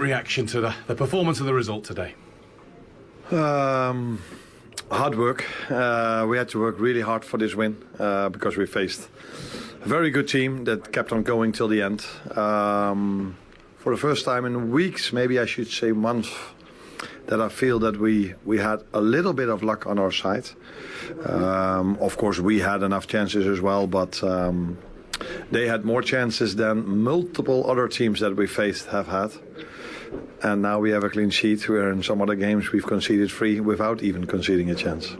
reaction to the performance and the result today? Hard work. We had to work really hard for this win because we faced a very good team that kept on going till the end. For the first time in weeks, maybe I should say months, that I feel that we had a little bit of luck on our side. Of course, we had enough chances as well, but they had more chances than multiple other teams that we faced have had. And now we have a clean sheet, where in some other games we've conceded 3 without even conceding a chance.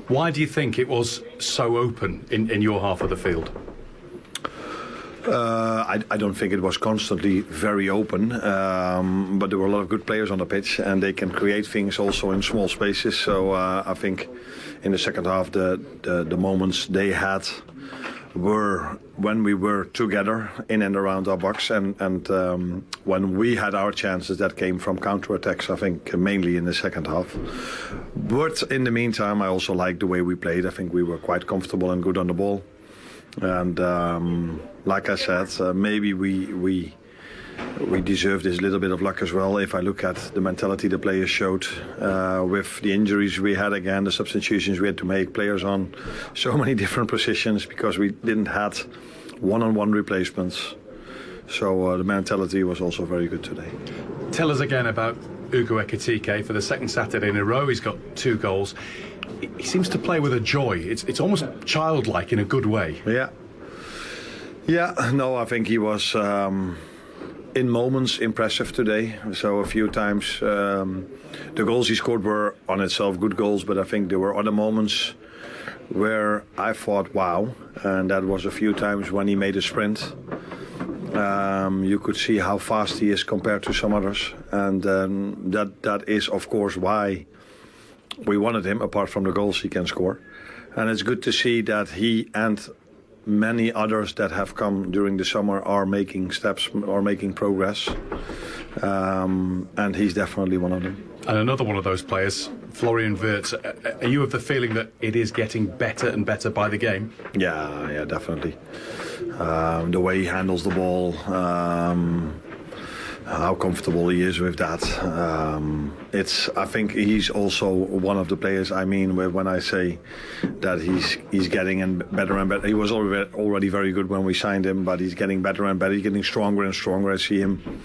Why do you think it was so open in your half of the field? I don't think it was constantly very open, but there were a lot of good players on the pitch, and they can create things also in small spaces. So I think in the second half, the moments they had were when we were together in and around our box, and when we had our chances that came from counter-attacks, I think mainly in the second half. But in the meantime, I also liked the way we played. I think we were quite comfortable and good on the ball. And like I said, maybe we deserve this little bit of luck as well. If I look at the mentality the players showed with the injuries we had again, the substitutions we had to make, players on so many different positions because we didn't have one-on-one replacements. So the mentality was also very good today. Tell us again about Ugo Ekitike. For the second Saturday in a row, he's got 2 goals. He seems to play with a joy. It's almost childlike in a good way. Yeah. No, I think he was in moments impressive today. So a few times the goals he scored were on itself good goals, but I think there were other moments where I thought, wow. And that was a few times when he made a sprint. You could see how fast he is compared to some others. And that is, of course, why we wanted him, apart from the goals he can score. And it's good to see that he and many others that have come during the summer are making steps, are making progress. And he's definitely one of them. And another one of those players, Florian Wirtz. Are you of the feeling that it is getting better and better by the game? Yeah, definitely. The way he handles the ball, how comfortable he is with that. I think he's also one of the players I mean when I say that he's getting better and better. He was already very good when we signed him, but he's getting better and better. He's getting stronger and stronger. I see him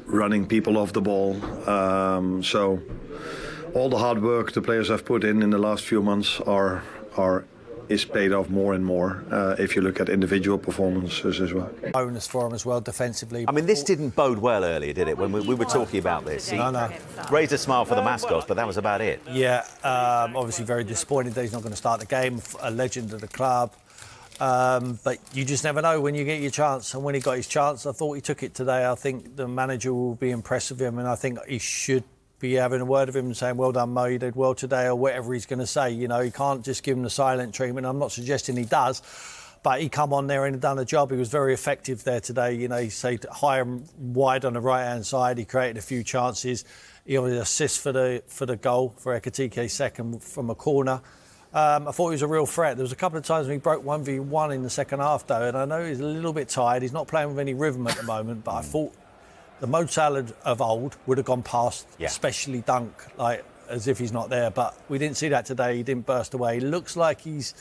running people off the ball. So all the hard work the players have put in the last few months is paid off more and more if you look at individual performances as well. Bonus for him as well defensively. I mean, this didn't bode well earlier, did it? When we were talking about this, he raised a smile for the mascots, but that was about it. Yeah, obviously very disappointed that he's not going to start the game. A legend of the club, but you just never know when you get your chance. And when he got his chance, I thought he took it today. I think the manager will be impressed with him, and I think he should be having a word of him and saying, well done, Mo, you did well today, or whatever he's going to say. You know, he can't just give him the silent treatment. I'm not suggesting he does, but he come on there and done a job. He was very effective there today. You know, he stayed high and wide on the right-hand side. He created a few chances. He obviously assists for the goal for Ekitike's second from a corner. I thought he was a real threat. There was a couple of times when he broke 1v1 in the second half, though, and I know he's a little bit tired. He's not playing with any rhythm at the moment, but I thought the Mo Salah of old would have gone past, especially Dunk, like as if he's not there. But we didn't see that today. He didn't burst away. He looks like he's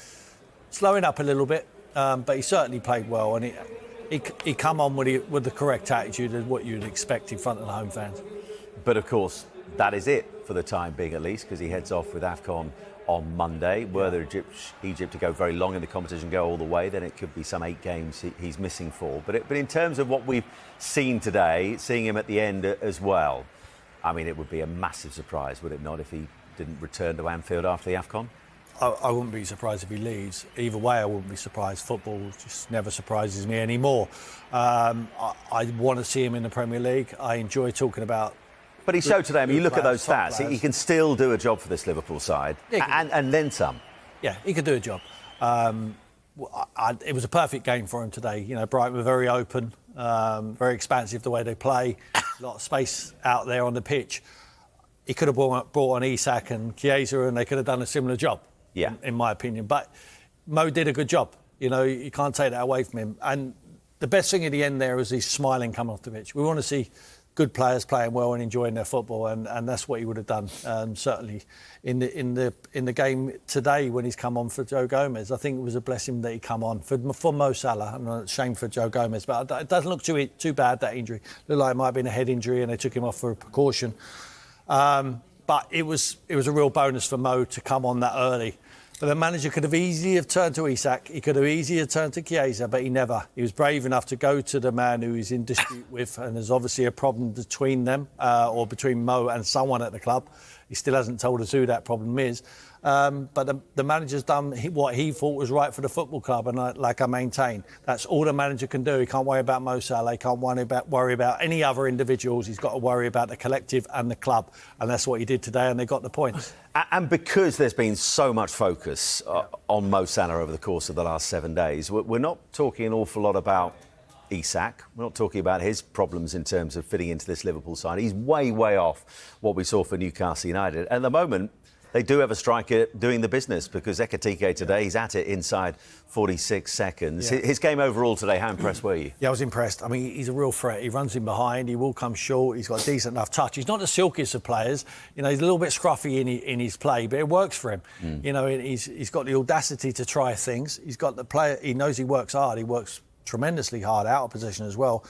slowing up a little bit, but he certainly played well. And he come on with the correct attitude of what you'd expect in front of the home fans. But of course, that is it for the time being, at least, because he heads off with AFCON on Monday. Were Egypt to go very long in the competition, go all the way, then it could be some 8 games he's missing for. But in terms of what we've seen today, seeing him at the end as well, I mean, it would be a massive surprise, would it not, if he didn't return to Anfield after the AFCON? I wouldn't be surprised if he leaves. Either way, I wouldn't be surprised. Football just never surprises me anymore. I want to see him in the Premier League. I enjoy talking about. But he showed today, I mean, you look at those stats, he can still do a job for this Liverpool side, and then some. Yeah, he could do a job. It was a perfect game for him today. You know, Brighton were very open, very expansive the way they play, a lot of space out there on the pitch. He could have brought on Isak and Chiesa, and they could have done a similar job, in my opinion. But Mo did a good job. You know, you can't take that away from him. And the best thing at the end there was he's smiling coming off the pitch. We want to see good players playing well and enjoying their football, and that's what he would have done. Certainly in the game today when he's come on for Joe Gomez, I think it was a blessing that he come on for Mo Salah. And a shame for Joe Gomez, but it doesn't look too bad, that injury. Looked like it might have been a head injury, and they took him off for a precaution. But it was a real bonus for Mo to come on that early. But the manager could have easily turned to Isak. He could have easily turned to Chiesa, but he never. He was brave enough to go to the man who he's in dispute with, and there's obviously a problem between them, or between Mo and someone at the club. He still hasn't told us who that problem is. But the manager's done what he thought was right for the football club, and like I maintain, that's all the manager can do. He can't worry about Mo Salah, he can't worry about any other individuals. He's got to worry about the collective and the club, and that's what he did today, and they got the points. And because there's been so much focus on Mo Salah over the course of the last 7 days, we're not talking an awful lot about Isak. We're not talking about his problems in terms of fitting into this Liverpool side. He's way, way off what we saw for Newcastle United. At the moment, they do have a striker doing the business, because Ekitike today, he's at it inside 46 seconds. Yeah. His game overall today, how impressed were you? Yeah, I was impressed. I mean, he's a real threat. He runs in behind, he will come short, he's got a decent enough touch. He's not the silkiest of players. You know, he's a little bit scruffy in his play, but it works for him. You know, he's got the audacity to try things. He's got the player, he knows he works hard. He works tremendously hard out of position as well.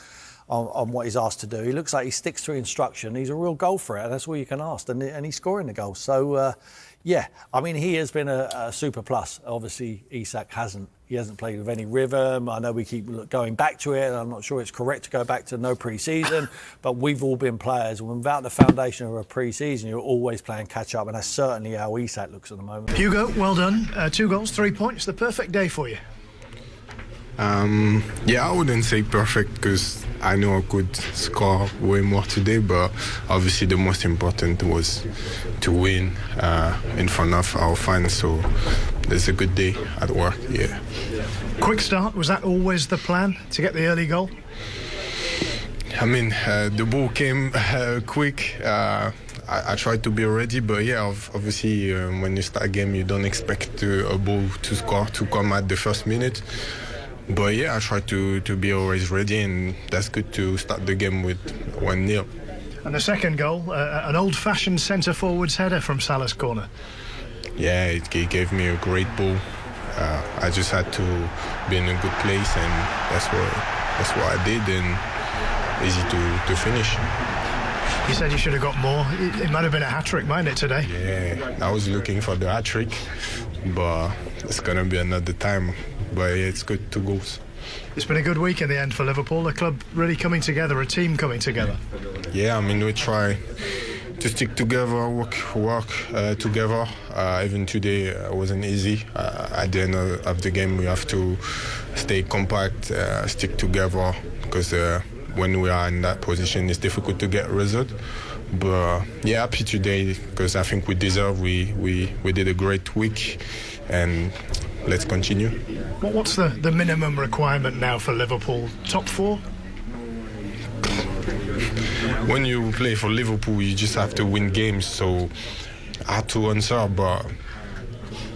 On what he's asked to do. He looks like he sticks to instruction. He's a real goal threat. That's all you can ask. And he's scoring the goals. So, yeah, I mean, he has been a super plus. Obviously, Isak hasn't. He hasn't played with any rhythm. I know we keep going back to it. I'm not sure it's correct to go back to no pre-season, but we've all been players. Without the foundation of a pre-season, you're always playing catch-up, and that's certainly how Isak looks at the moment. Hugo, well done. 2 goals, 3 points. The perfect day for you. Yeah, I wouldn't say perfect, because I know I could score way more today, but obviously the most important was to win in front of our fans, so there's a good day at work, yeah. Quick start, was that always the plan, to get the early goal? I mean, the ball came quick. I tried to be ready, but yeah, obviously when you start a game, you don't expect a ball to come at the first minute. But yeah, I try to be always ready, and that's good to start the game with 1-0. And the second goal, an old-fashioned centre-forward's header from Salah's corner. Yeah, it gave me a great ball. I just had to be in a good place, and that's what I did, and easy to finish. You said you should have got more. It might have been a hat-trick, mightn't it, today? Yeah, I was looking for the hat-trick, but it's going to be another time. But yeah, it's good, 2 goals. It's been a good week in the end for Liverpool. The club really coming together, a team coming together. Yeah, I mean, we try to stick together, work together. Even today wasn't easy. At the end of the game, we have to stay compact, stick together, because when we are in that position, it's difficult to get a result. But yeah, happy today, because I think we deserve. We did a great week, and let's continue. What's the minimum requirement now for Liverpool? Top 4? When you play for Liverpool, you just have to win games, so hard to answer, but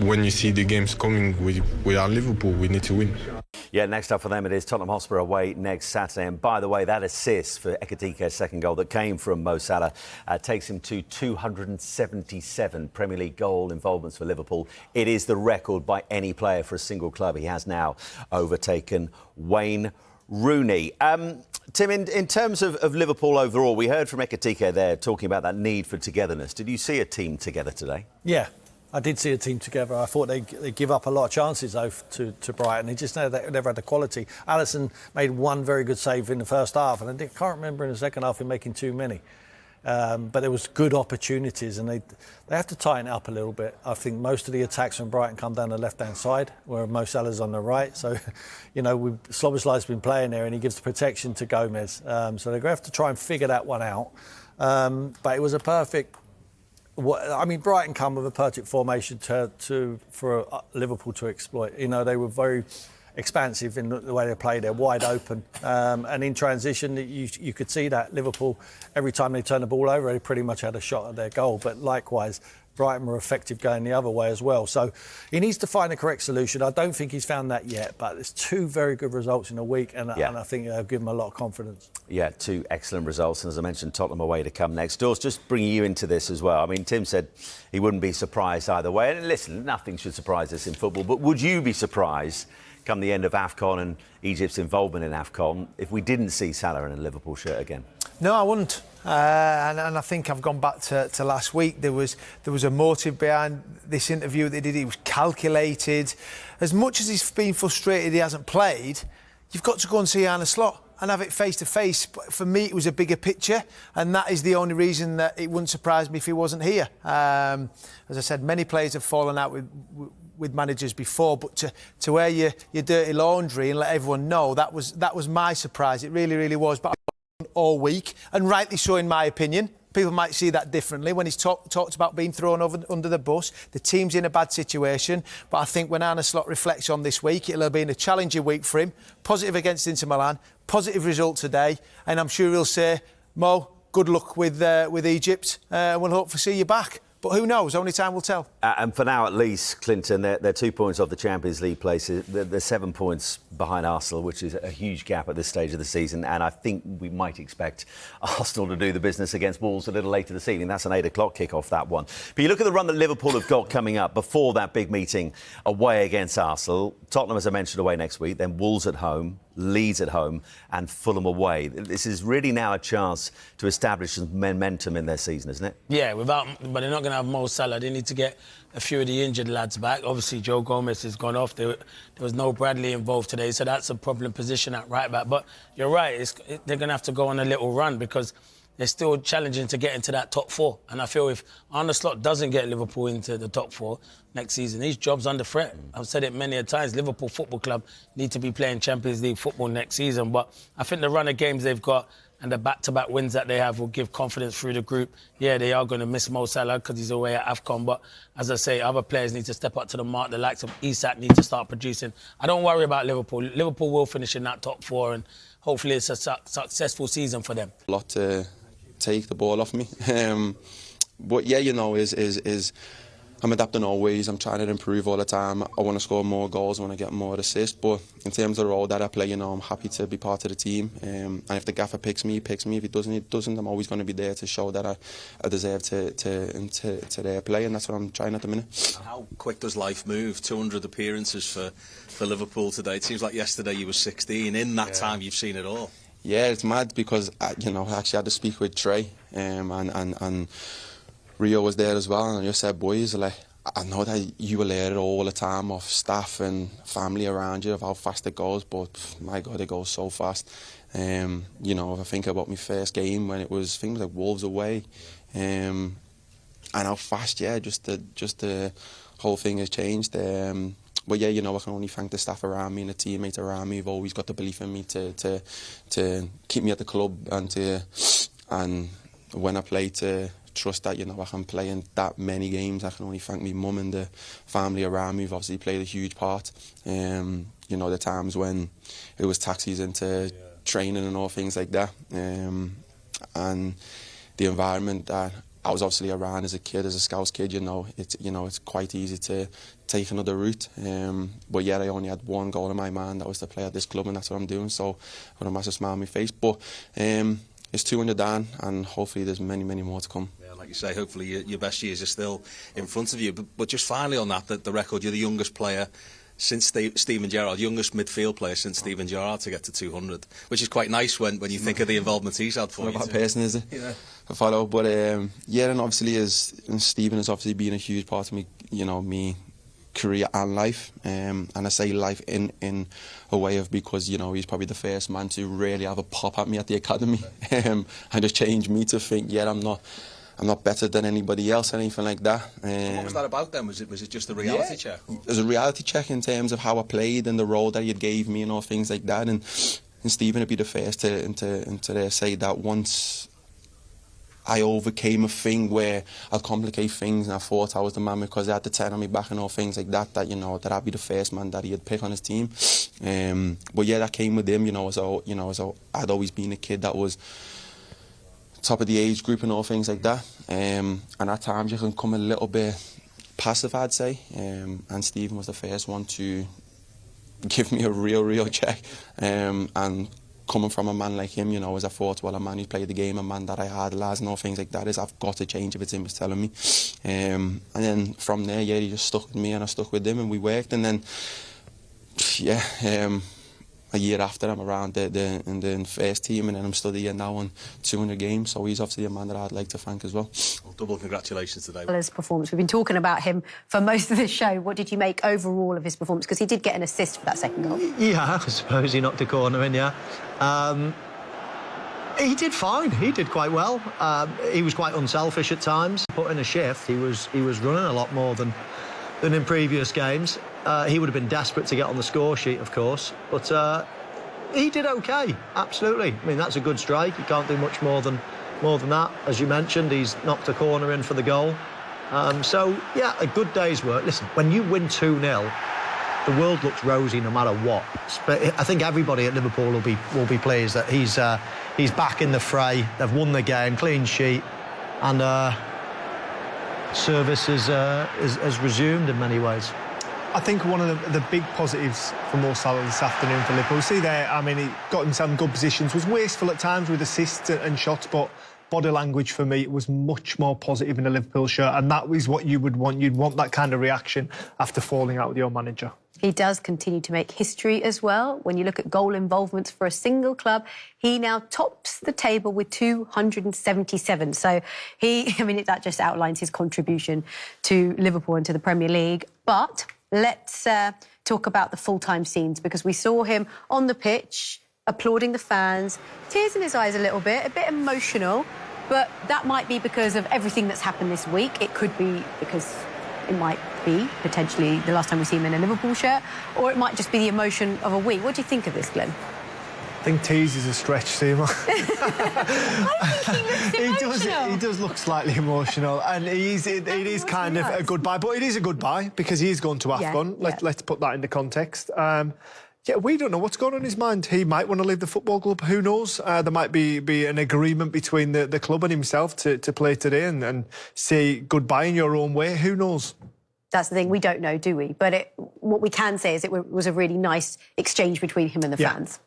when you see the games coming, we are Liverpool, we need to win. Yeah, next up for them it is Tottenham Hotspur away next Saturday. And by the way, that assist for Ekitike's second goal that came from Mo Salah takes him to 277 Premier League goal involvements for Liverpool. It is the record by any player for a single club. He has now overtaken Wayne Rooney. Tim, in terms of Liverpool overall, we heard from Ekitike there talking about that need for togetherness. Did you see a team together today? Yeah. I did see a team together. I thought they'd give up a lot of chances, though, to Brighton. They just never had the quality. Alisson made 1 very good save in the first half, and I can't remember in the second half him making too many. But there was good opportunities, and they have to tighten it up a little bit. I think most of the attacks from Brighton come down the left-hand side, where Mo Salah's on the right. So, you know, Szoboszlai's been playing there, and he gives the protection to Gomez. So they're going to have to try and figure that one out. But it was a perfect... I mean, Brighton come with a perfect formation for Liverpool to exploit. You know, they were very expansive in the way they play. They're wide open, and in transition, you could see that Liverpool, every time they turned the ball over, they pretty much had a shot at their goal. But likewise, Brighton were effective going the other way as well. So he needs to find the correct solution. I don't think he's found that yet, but there's 2 very good results in a week, and I think they'll give him a lot of confidence. Yeah, 2 excellent results, and as I mentioned, Tottenham away to come next. Dawes, just bringing you into this as well. I mean, Tim said he wouldn't be surprised either way. And listen, nothing should surprise us in football, but would you be surprised come the end of AFCON and Egypt's involvement in AFCON if we didn't see Salah in a Liverpool shirt again? No, I wouldn't. And I think I've gone back to last week. There was a motive behind this interview they did. He was calculated. As much as he's been frustrated he hasn't played, you've got to go and see Arne Slot and have it face to face. But for me, it was a bigger picture, and that is the only reason that it wouldn't surprise me if he wasn't here. As I said, many players have fallen out with managers before, but to wear your dirty laundry and let everyone know, that was my surprise. It really, really was. But all week, and rightly so in my opinion. People might see that differently when he's talked about being thrown under the bus. The team's in a bad situation, but I think when Arne Slot reflects on this week, it'll have been a challenging week for him. Positive against Inter Milan, positive result today, and I'm sure he'll say, Mo, good luck with Egypt, and we'll hope to see you back. But who knows? Only time will tell. And for now, at least, Clinton, they're 2 points off the Champions League places. They're 7 points behind Arsenal, which is a huge gap at this stage of the season. And I think we might expect Arsenal to do the business against Wolves a little later this evening. That's an 8 o'clock kick-off, that one. But you look at the run that Liverpool have got coming up before that big meeting away against Arsenal. Tottenham, as I mentioned, away next week. Then Wolves at home, Leeds at home and Fulham away. This is really now a chance to establish some momentum in their season, isn't it? Yeah, but they're not going to have Mo Salah. They need to get a few of the injured lads back. Obviously, Joe Gomez has gone off. There was no Bradley involved today, so that's a problem position at right back. But you're right, they're going to have to go on a little run because they're still challenging to get into that top 4. And I feel if Arne Slot doesn't get Liverpool into the top 4 next season, his job's under threat. I've said it many a times, Liverpool Football Club need to be playing Champions League football next season. But I think the run of games they've got and the back-to-back wins that they have will give confidence through the group. Yeah, they are going to miss Mo Salah because he's away at AFCON. But as I say, other players need to step up to the mark. The likes of Isak need to start producing. I don't worry about Liverpool. Liverpool will finish in that top 4 and hopefully it's a successful season for them. A lot to take the ball off me. But yeah, you know, I'm adapting always. I'm trying to improve all the time. I want to score more goals. I want to get more assists. But in terms of the role that I play, you know, I'm happy to be part of the team. And if the gaffer picks me, he picks me. If he doesn't, he doesn't. I'm always going to be there to show that I deserve to their play, and that's what I'm trying at the minute. How quick does life move? 200 appearances for Liverpool today. It seems like yesterday you were 16. In that time, you've seen it all. Yeah, it's mad because I actually had to speak with Trey and Rio was there as well, and I just said, boys, like, I know that you will hear it all the time of staff and family around you of how fast it goes, but my God, it goes so fast. You know, if I think about my first game when it was things like Wolves away, and how fast, just the whole thing has changed. But yeah, you know, I can only thank the staff around me and the teammates around me who've always got the belief in me to keep me at the club and when I play to trust that, you know, I can play in that many games. I can only thank my mum and the family around me who've obviously played a huge part. You know, the times when it was taxis into training and all things like that. And the environment that I was obviously around as a kid, as a Scouts kid, you know, it's quite easy to take another route. But yeah, I only had one goal in my mind, that was to play at this club, and that's what I'm doing. So I've got a massive smile on my face. But it's 200 down, and hopefully there's many, many more to come. Yeah, like you say, hopefully your best years are still in front of you. But just finally on that, the record, you're the youngest player since Steven Gerrard, youngest midfield player since Steven Gerrard to get to 200, which is quite nice when you think of the involvement he's had for you. What about person, is it? Yeah. I follow, but yeah, and obviously Steven has obviously been a huge part of me, you know, me career and life, and I say life in a way of, because, you know, he's probably the first man to really have a pop at me at the academy, and just changed me to think, yeah, I'm not better than anybody else, or anything like that. So what was that about then? Was it just a reality check? It was a reality check in terms of how I played and the role that he gave me and all things like that. And Stephen would be the first to say that once I overcame a thing where I'd complicate things, and I thought I was the man because I had the 10 on me back and all things like that, that, you know, that I'd be the first man that he'd pick on his team. But yeah, that came with him, you know, so I'd always been a kid that was top of the age group and all things like that. And at times you can come a little bit passive, I'd say. And Stephen was the first one to give me a real check. And coming from a man like him, you know, as I thought, well, a man who's played the game, a man that I idolise and all things like that, is I've got to change if it's him was telling me. And then from there, yeah, he just stuck with me and I stuck with him and we worked. And then, yeah, a year after I'm around in the first team, and then I'm studying now on 200 games, so he's obviously a man that I'd like to thank as well. Double congratulations today. His performance. We've been talking about him for most of the show. What did you make overall of his performance? Because he did get an assist for that second goal. Yeah, I suppose he knocked a corner in, yeah. He did fine. He did quite well. He was quite unselfish at times. Put in a shift. He was running a lot more than in previous games. He would have been desperate to get on the score sheet, of course, but he did okay, absolutely. I mean, that's a good strike. You can't do much more than that. As you mentioned, he's knocked a corner in for the goal. So, yeah, a good day's work. Listen, when you win 2-0, the world looks rosy no matter what. But I think everybody at Liverpool will be pleased that he's back in the fray. They've won the game, clean sheet, and service is resumed in many ways. I think one of the big positives for Mo Salah this afternoon for Liverpool, see there, I mean, he got himself in good positions, was wasteful at times with assists and shots, but body language for me was much more positive in a Liverpool shirt, and that is what you would want. You'd want that kind of reaction after falling out with your manager. He does continue to make history as well. When you look at goal involvements for a single club, he now tops the table with 277. So that just outlines his contribution to Liverpool and to the Premier League. But let's talk about the full-time scenes, because we saw him on the pitch applauding the fans, tears in his eyes a bit emotional, but that might be because of everything that's happened this week. It could be because it might be potentially the last time we see him in a Liverpool shirt, or it might just be the emotion of a week. What do you think of this, Glenn? I think tease is a stretch, Seema. I think he looks emotional. He does look slightly emotional, and it is kind of a goodbye, but it is a goodbye because he's gone to AFCON. Let's put that into context. Yeah, we don't know what's going on in his mind. He might want to leave the football club. Who knows? There might be an agreement between the club and himself to play today and say goodbye in your own way. Who knows? That's the thing. We don't know, do we? But what we can say is it was a really nice exchange between him and the fans.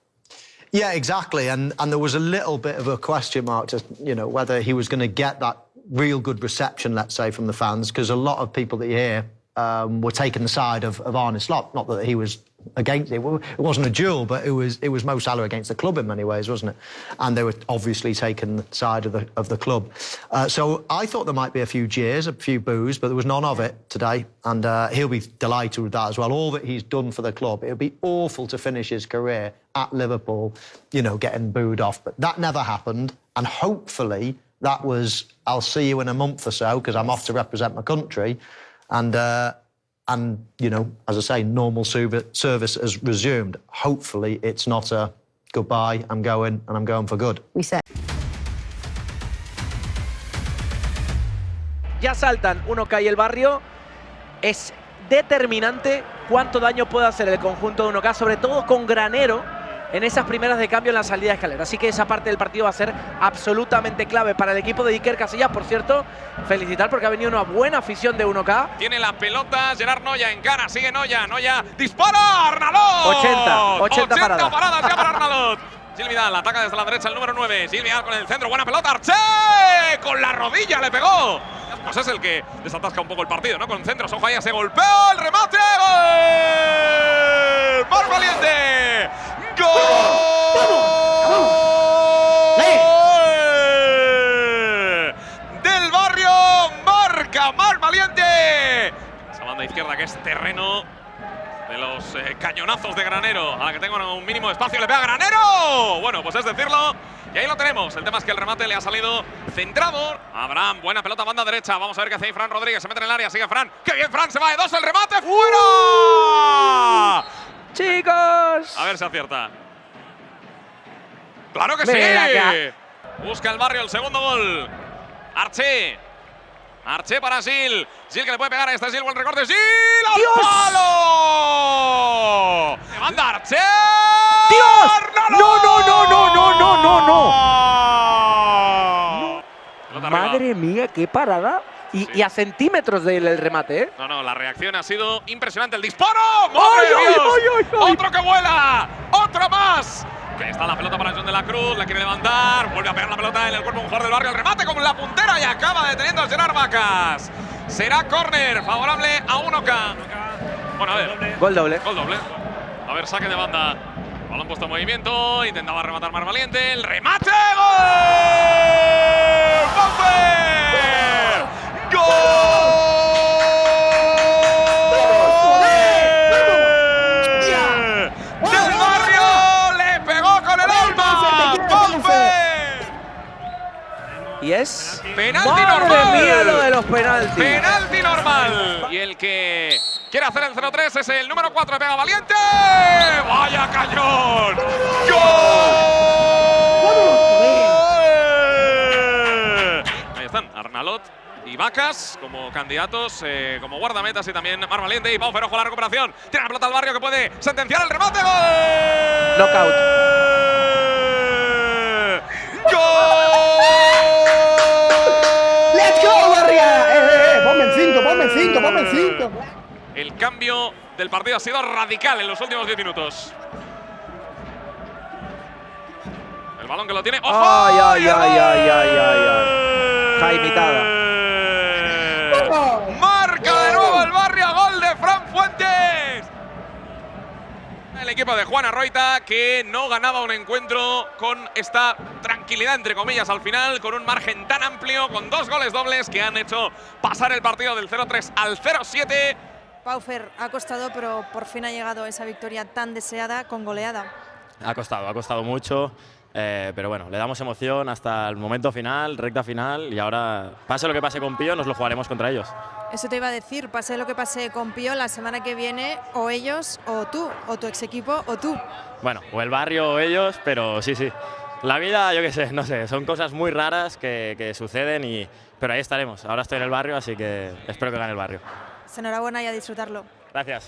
Yeah, exactly. And there was a little bit of a question mark, just, you know, whether he was going to get that real good reception, let's say, from the fans, because a lot of people that you hear were taking the side of Arne Slot. Not that he was against it. It wasn't a duel, but it was Mo Salah against the club in many ways, wasn't it? And they were obviously taking the side of the club. So I thought there might be a few jeers, a few boos, but there was none of it today. And he'll be delighted with that as well. All that he's done for the club. It would be awful to finish his career at Liverpool, you know, getting booed off. But that never happened. And hopefully that was, I'll see you in a month or so, because I'm off to represent my country. And, you know, as I say, normal service has resumed. Hopefully it's not a goodbye, I'm going, and I'm going for good. We said. Ya saltan 1K y el barrio. Es determinante cuánto daño puede hacer el conjunto de 1K, sobre todo con Granero en esas primeras de cambio en la salida de escalera. Así que esa parte del partido va a ser absolutamente clave para el equipo de Iker Casillas. Por cierto, felicitar porque ha venido una buena afición de 1K. Tiene la pelota, Gerard Noya encara, sigue Noya, dispara, Arnalot. 80 paradas. paradas ya para Arnalot. Gil Vidal ataca desde la derecha el número 9. Gil Vidal con el centro, buena pelota, Arche, con la rodilla le pegó. Pues es el que desatasca un poco el partido, ¿no? Con centros, ojo ahí, se golpeó, el remate, ¡gol! ¡Mar Valiente! ¡Gol! ¡Del barrio! ¡Marca Mar Valiente! Esa banda izquierda que es terreno de los cañonazos de Granero, a la que tengo un mínimo de espacio, le pega Granero. Bueno, pues es decirlo, y ahí lo tenemos. El tema es que el remate le ha salido centrado. Abraham, buena pelota, banda derecha. Vamos a ver qué hace ahí Fran Rodríguez. Se mete en el área, sigue Fran. ¡Qué bien, Fran! Se va de dos, el remate fuera. ¡Chicos! A ver si acierta. ¡Claro que sí! Busca el barrio el segundo gol. Arche. Arche para Gil. Gil que le puede pegar a este Gil. Buen recorte. Gil. ¡Al ¡Dios! palo! ¡Levanta Arche! ¡Dios! ¡No, no, no, no, no, no, no, no! Madre mía, qué parada. Y a centímetros del remate, ¿eh? No, la reacción ha sido impresionante. ¡El disparo! ¡Madre de Dios! ¡Otro que vuela! ¡Otro más! Que está la pelota para John de la Cruz, la quiere levantar, vuelve a pegar la pelota en el cuerpo de un jugador del Barrio, el remate con la puntera y acaba deteniendo a Gerard Vacas. Será córner favorable a 1K. Bueno, a ver. Gol doble. Gol doble. A ver, saque de banda. Balón puesto en movimiento, intentaba rematar más valiente, el remate, ¡gol! ¡Baufer! ¡Gol! ¡Del Barrio! ¡Le pegó con el alma! ¡Baufer! Y es… ¡Penalti ¡Madre normal! mía lo de los penaltis! ¡Penalti normal! Y el que quiere hacer el 0-3 es el número 4, pega valiente. ¡Vaya cañón! ¡Gol! Ahí están, Arnalot y Vacas como candidatos, como guardametas y también Mar Valiente y Pau Ferojo la recuperación. Tiene la pelota al Barrio que puede sentenciar el remate. ¡Gol! Knockout. ¡Gol! ¡Let's go, Barrio! Ponme el 5, ponme el 5, ponme el 5. El cambio del partido ha sido radical en los últimos 10 minutos. El balón que lo tiene. ¡Ojo! ¡Ay, ay, ay, ay, ay, ay! Jaimitada. Marca de nuevo el Barrio, gol de Fran Fuentes. El equipo de Juan Arroita que no ganaba un encuentro con esta tranquilidad, entre comillas, al final, con un margen tan amplio, con 2 goles dobles que han hecho pasar el partido del 0-3 al 0-7. Paufer, ha costado, pero por fin ha llegado esa victoria tan deseada con goleada. Ha costado mucho, pero bueno, le damos emoción hasta el momento final, recta final, y ahora, pase lo que pase con Pío, nos lo jugaremos contra ellos. Eso te iba a decir, pase lo que pase con Pío, la semana que viene, o ellos, o tú, o tu ex equipo, o tú. Bueno, o el Barrio o ellos, pero sí. La vida, yo qué sé, no sé, son cosas muy raras que suceden, pero ahí estaremos. Ahora estoy en el Barrio, así que espero que gane el Barrio. Enhorabuena y a disfrutarlo. Gracias.